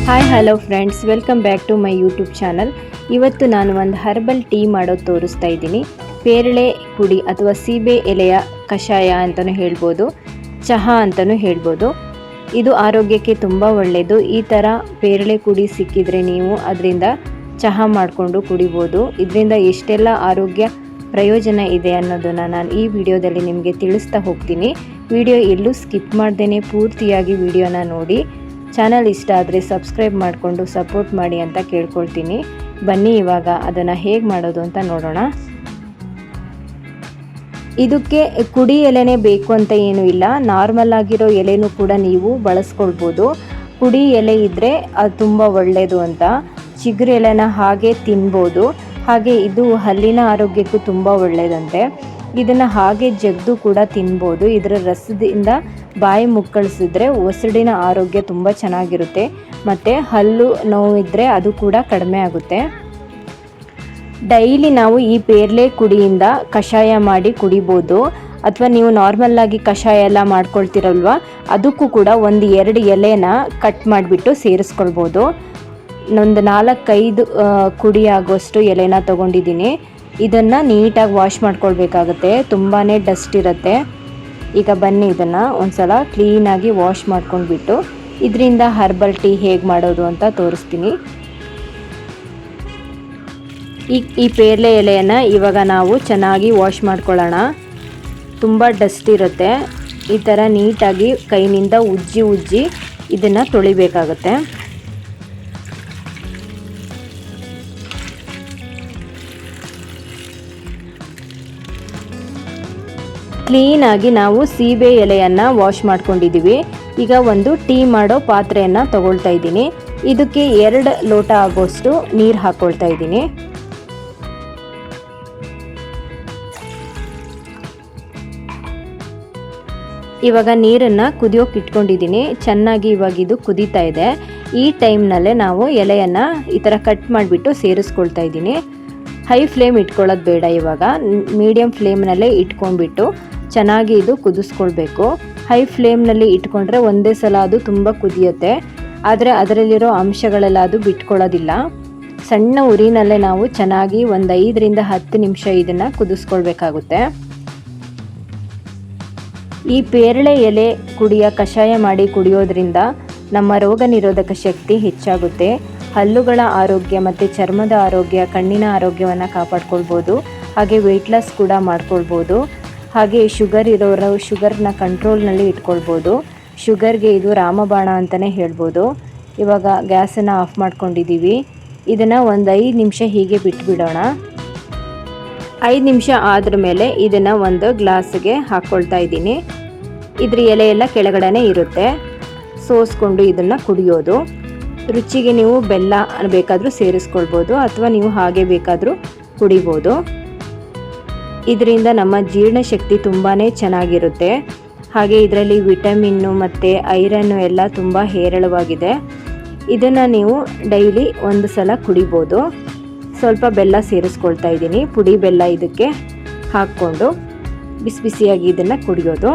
Hi hello friends, welcome back to my YouTube channel. ಇವತ್ತು ನಾನು ಒಂದು ಹರ್ಬಲ್ ಟೀ ಮಾಡೋದು ತೋರಿಸ್ತಾ ಇದ್ದೀನಿ. ಪೇರಳೆ ಪುಡಿ ಅಥವಾ ಸೀಬೆ ಎಲೆಯ ಕಷಾಯ ಅಂತಲೂ ಹೇಳ್ಬೋದು, ಚಹಾ ಅಂತಲೂ ಹೇಳ್ಬೋದು. ಇದು ಆರೋಗ್ಯಕ್ಕೆ ತುಂಬ ಒಳ್ಳೆಯದು. ಈ ಥರ ಪೇರಳೆ ಪುಡಿ ಸಿಕ್ಕಿದರೆ ನೀವು ಅದರಿಂದ ಚಹಾ ಮಾಡಿಕೊಂಡು ಕುಡಿಬೋದು. ಇದರಿಂದ ಎಷ್ಟೆಲ್ಲ ಆರೋಗ್ಯ ಪ್ರಯೋಜನ ಇದೆ ಅನ್ನೋದನ್ನು ನಾನು ಈ ವಿಡಿಯೋದಲ್ಲಿ ನಿಮಗೆ ತಿಳಿಸ್ತಾ ಹೋಗ್ತೀನಿ. ವಿಡಿಯೋ ಎಲ್ಲೂ ಸ್ಕಿಪ್ ಮಾಡ್ದೇ ಪೂರ್ತಿಯಾಗಿ ವಿಡಿಯೋನ ನೋಡಿ. ಚಾನಲ್ ಇಷ್ಟ ಆದರೆ ಸಬ್ಸ್ಕ್ರೈಬ್ ಮಾಡಿಕೊಂಡು ಸಪೋರ್ಟ್ ಮಾಡಿ ಅಂತ ಕೇಳ್ಕೊಳ್ತೀನಿ. ಬನ್ನಿ ಇವಾಗ ಅದನ್ನು ಹೇಗೆ ಮಾಡೋದು ಅಂತ ನೋಡೋಣ. ಇದಕ್ಕೆ ಕುಡಿ ಎಲೆನೇ ಬೇಕು ಅಂತ ಏನೂ ಇಲ್ಲ, ನಾರ್ಮಲ್ ಆಗಿರೋ ಎಲೆನೂ ಕೂಡ ನೀವು ಬಳಸ್ಕೊಳ್ಬೋದು. ಕುಡಿ ಎಲೆ ಇದ್ದರೆ ಅದು ತುಂಬ ಒಳ್ಳೆಯದು ಅಂತ. ಚಿಗುರು ಎಲೆನ ಹಾಗೆ ತಿನ್ಬೋದು. ಹಾಗೆ ಇದು ಹಲ್ಲಿನ ಆರೋಗ್ಯಕ್ಕೂ ತುಂಬ ಒಳ್ಳೆಯದಂತೆ. ಇದನ್ನು ಹಾಗೆ ಜಗ್ದು ಕೂಡ ತಿನ್ಬೋದು. ಇದರ ರಸದಿಂದ ಬಾಯಿ ಮುಕ್ಕಳಿಸಿದ್ರೆ ಒಸಡಿನ ಆರೋಗ್ಯ ತುಂಬ ಚೆನ್ನಾಗಿರುತ್ತೆ. ಮತ್ತು ಹಲ್ಲು ನೋವಿದ್ದರೆ ಅದು ಕೂಡ ಕಡಿಮೆ ಆಗುತ್ತೆ. ಡೈಲಿ ನಾವು ಈ ಪೇರಳೆ ಕುಡಿಯಿಂದ ಕಷಾಯ ಮಾಡಿ ಕುಡಿಬೋದು. ಅಥವಾ ನೀವು ನಾರ್ಮಲ್ಲಾಗಿ ಕಷಾಯ ಎಲ್ಲ ಮಾಡ್ಕೊಳ್ತಿರಲ್ವ, ಅದಕ್ಕೂ ಕೂಡ 1-2 ಎಲೆನ ಕಟ್ ಮಾಡಿಬಿಟ್ಟು ಸೇರಿಸ್ಕೊಳ್ಬೋದು. ಒಂದು 4-5 ಕುಡಿ ಆಗೋಷ್ಟು ಎಲೆನ ತೊಗೊಂಡಿದ್ದೀನಿ. ಇದನ್ನು ನೀಟಾಗಿ ವಾಶ್ ಮಾಡ್ಕೊಳ್ಬೇಕಾಗತ್ತೆ, ತುಂಬಾ ಡಸ್ಟ್ ಇರುತ್ತೆ. ಈಗ ಬನ್ನಿ ಇದನ್ನು ಒಂದು ಸಲ ಕ್ಲೀನಾಗಿ ವಾಶ್ ಮಾಡ್ಕೊಂಡ್ಬಿಟ್ಟು ಇದರಿಂದ ಹರ್ಬಲ್ ಟೀ ಹೇಗೆ ಮಾಡೋದು ಅಂತ ತೋರಿಸ್ತೀನಿ. ಈ ಪೇರಳೆ ಎಲೆಯನ್ನು ಇವಾಗ ನಾವು ಚೆನ್ನಾಗಿ ವಾಶ್ ಮಾಡ್ಕೊಳ್ಳೋಣ. ತುಂಬ ಡಸ್ಟ್ ಇರುತ್ತೆ. ಈ ಥರ ನೀಟಾಗಿ ಕೈನಿಂದ ಉಜ್ಜಿ ಇದನ್ನು ತೊಳಿಬೇಕಾಗತ್ತೆ. ಕ್ಲೀನಾಗಿ ನಾವು ಸೀಬೆ ಎಲೆಯನ್ನು ವಾಶ್ ಮಾಡ್ಕೊಂಡಿದ್ದೀವಿ. ಈಗ ಒಂದು ಟೀ ಮಾಡೋ ಪಾತ್ರೆಯನ್ನು ತಗೊಳ್ತಾ ಇದ್ದೀನಿ. ಇದಕ್ಕೆ 2 ಲೋಟ ಆಗೋಷ್ಟು ನೀರು ಹಾಕ್ಕೊಳ್ತಾ ಇದ್ದೀನಿ. ಇವಾಗ ನೀರನ್ನು ಕುದಿಯೋಕೆ ಇಟ್ಕೊಂಡಿದ್ದೀನಿ. ಚೆನ್ನಾಗಿ ಇವಾಗ ಇದು ಕುದೀತಾ ಇದೆ. ಈ ಟೈಮ್ನಲ್ಲೇ ನಾವು ಎಲೆಯನ್ನು ಈ ಥರ ಕಟ್ ಮಾಡಿಬಿಟ್ಟು ಸೇರಿಸ್ಕೊಳ್ತಾ ಇದ್ದೀನಿ. ಹೈ ಫ್ಲೇಮ್ ಇಟ್ಕೊಳ್ಳೋದು ಬೇಡ, ಇವಾಗ ಮೀಡಿಯಮ್ ಫ್ಲೇಮ್ನಲ್ಲೇ ಇಟ್ಕೊಂಡ್ಬಿಟ್ಟು ಚೆನ್ನಾಗಿ ಇದು ಕುದಿಸ್ಕೊಳ್ಬೇಕು. ಹೈ ಫ್ಲೇಮ್ನಲ್ಲಿ ಇಟ್ಕೊಂಡ್ರೆ ಒಂದೇ ಸಲ ಅದು ತುಂಬ ಕುದಿಯುತ್ತೆ, ಆದರೆ ಅದರಲ್ಲಿರೋ ಅಂಶಗಳೆಲ್ಲ ಅದು ಬಿಟ್ಕೊಳ್ಳೋದಿಲ್ಲ. ಸಣ್ಣ ಉರಿನಲ್ಲೇ ನಾವು ಚೆನ್ನಾಗಿ 5-10 ನಿಮಿಷ ಇದನ್ನು ಕುದಿಸ್ಕೊಳ್ಬೇಕಾಗುತ್ತೆ. ಈ ಪೇರಳೆ ಎಲೆ ಕುಡಿಯ ಕಷಾಯ ಮಾಡಿ ಕುಡಿಯೋದ್ರಿಂದ ನಮ್ಮ ರೋಗ ನಿರೋಧಕ ಶಕ್ತಿ ಹೆಚ್ಚಾಗುತ್ತೆ. ಹಲ್ಲುಗಳ ಆರೋಗ್ಯ ಮತ್ತು ಚರ್ಮದ ಆರೋಗ್ಯ, ಕಣ್ಣಿನ ಆರೋಗ್ಯವನ್ನು ಕಾಪಾಡ್ಕೊಳ್ಬೋದು. ಹಾಗೆ ವೆಯ್ಟ್ ಲಾಸ್ ಕೂಡ ಮಾಡ್ಕೊಳ್ಬೋದು. ಹಾಗೆ ಶುಗರ್ ಇರೋರು ಶುಗರ್ನ ಕಂಟ್ರೋಲ್ನಲ್ಲಿ ಇಟ್ಕೊಳ್ಬೋದು. ಶುಗರ್ಗೆ ಇದು ರಾಮಬಾಣ ಅಂತಲೇ ಹೇಳ್ಬೋದು. ಇವಾಗ ಗ್ಯಾಸನ್ನು ಆಫ್ ಮಾಡ್ಕೊಂಡಿದ್ದೀವಿ. ಇದನ್ನು 5 ನಿಮಿಷ ಹೀಗೆ ಬಿಟ್ಬಿಡೋಣ. 5 ನಿಮಿಷ ಆದ್ರ ಮೇಲೆ ಇದನ್ನು ಒಂದು ಗ್ಲಾಸ್ಗೆ ಹಾಕ್ಕೊಳ್ತಾ ಇದ್ದೀನಿ. ಇದ್ರ ಎಲೆ ಎಲ್ಲ ಕೆಳಗಡೆ ಇರುತ್ತೆ. ಸೋಸ್ಕೊಂಡು ಇದನ್ನು ಕುಡಿಯೋದು. ರುಚಿಗೆ ನೀವು ಬೆಲ್ಲ ಬೇಕಾದರೂ ಸೇರಿಸ್ಕೊಳ್ಬೋದು, ಅಥವಾ ನೀವು ಹಾಗೆ ಬೇಕಾದರೂ ಕುಡಿಬೋದು. ಇದರಿಂದ ನಮ್ಮ ಜೀರ್ಣಶಕ್ತಿ ತುಂಬಾ ಚೆನ್ನಾಗಿರುತ್ತೆ. ಹಾಗೆ ಇದರಲ್ಲಿ ವಿಟಮಿನ್ನು ಮತ್ತು ಐರನ್ನು ಎಲ್ಲ ತುಂಬ ಹೇರಳವಾಗಿದೆ. ಇದನ್ನು ನೀವು ಡೈಲಿ ಒಂದು ಸಲ ಕುಡಿಬೋದು. ಸ್ವಲ್ಪ ಬೆಲ್ಲ ಸೇರಿಸ್ಕೊಳ್ತಾ ಇದ್ದೀನಿ, ಪುಡಿ ಬೆಲ್ಲ ಇದಕ್ಕೆ ಹಾಕ್ಕೊಂಡು ಬಿಸಿಯಾಗಿ ಇದನ್ನು ಕುಡಿಯೋದು.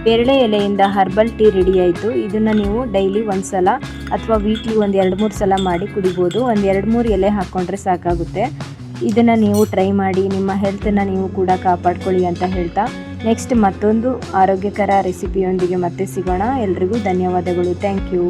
ಪೇರಳೆ ಎಲೆಯಿಂದ ಹರ್ಬಲ್ ಟೀ ರೆಡಿ ಆಯಿತು. ಇದನ್ನು ನೀವು ಡೈಲಿ ಒಂದು ಸಲ ಅಥವಾ ವೀಕ್ಲಿ 2-3 ಸಲ ಮಾಡಿ ಕುಡಿಬೋದು. 2-3 ಎಲೆ ಹಾಕ್ಕೊಂಡ್ರೆ ಸಾಕಾಗುತ್ತೆ. ಇದನ್ನು ನೀವು ಟ್ರೈ ಮಾಡಿ ನಿಮ್ಮ ಹೆಲ್ತನ್ನು ನೀವು ಕೂಡ ಕಾಪಾಡ್ಕೊಳ್ಳಿ ಅಂತ ಹೇಳ್ತಾ ನೆಕ್ಸ್ಟ್ ಮತ್ತೊಂದು ಆರೋಗ್ಯಕರ ರೆಸಿಪಿಯೊಂದಿಗೆ ಮತ್ತೆ ಸಿಗೋಣ. ಎಲ್ರಿಗೂ ಧನ್ಯವಾದಗಳು. Thank you.